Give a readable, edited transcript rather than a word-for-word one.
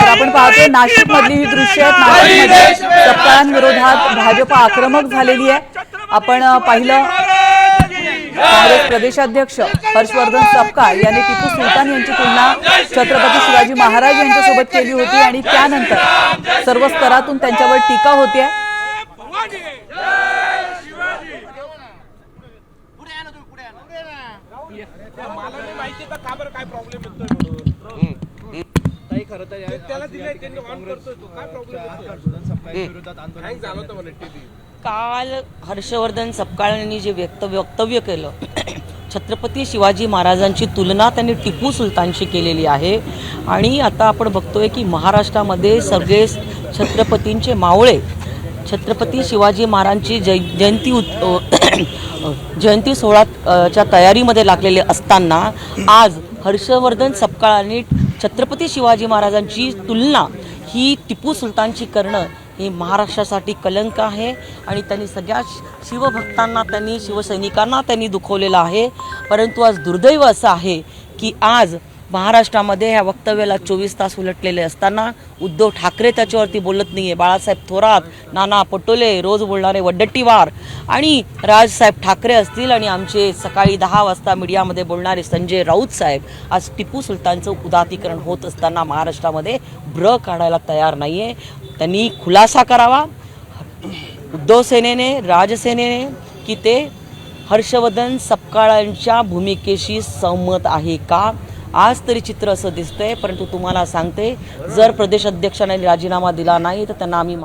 तर आपण पाहतोय नाशिक मधली ही दृश्य आहेत। नाशिकमध्ये सपकाळांविरोधात भाजप आक्रमक झालेली आहे। आपण पाहिलं काँग्रेस प्रदेशाध्यक्ष हर्षवर्धन सपकाळ यांनी टिपू सुलतान यांची तुलना छत्रपती शिवाजी महाराज यांच्यासोबत केली होती आणि त्यानंतर सर्व स्तरातून त्यांच्यावर टीका होते। काल हर्षवर्धन सपकाळ यांनी जे वक्तव्य केलं छत्रपती शिवाजी महाराजांची तुलना त्यांनी टिपू सुलतानशी केलेली आहे। आणि आता आपण बघतोय की महाराष्ट्रामध्ये सगळे छत्रपतींचे मावळे छत्रपती शिवाजी महाराजांची जयंती सोहळ्याच्या तयारीमध्ये लागलेले असताना आज हर्षवर्धन सपकाळांनी छत्रपती शिवाजी महाराजांची तुलना ही टिपू सुलतानची करणं हे महाराष्ट्रासाठी कलंक आहे। आणि त्यांनी सगळ्या शिवभक्तांना शिवसैनिकांना त्यांनी दुखवलेलं आहे। परंतु आज दुर्दैव असं आहे की आज महाराष्ट्रामध्ये ह्या वक्तव्याला 24 तास उलटलेले असताना उद्धव ठाकरे त्याच्यावरती बोलत नाही आहे। बाळासाहेब थोरात, नाना पटोले, रोज बोलणारे वड्डेट्टीवार आणि राजसाहेब ठाकरे असतील आणि आमचे सकाळी 10 वाजता मीडियामध्ये बोलणारे संजय राऊत साहेब आज टिपू सुलतानचं उदात्तीकरण होत असताना महाराष्ट्रामध्ये ब्र काढायला तयार नाही आहे। त्यांनी खुलासा करावा उद्धव सेनेने, राजसेनेने की ते हर्षवर्धन सपकाळांच्या भूमिकेशी सहमत आहे का। आज तरी चित्र असं दिसतंय। परंतु तुम्हाला सांगते जर प्रदेश अध्यक्षांनी राजीनामा दिला नाही तर त्यांना आम्ही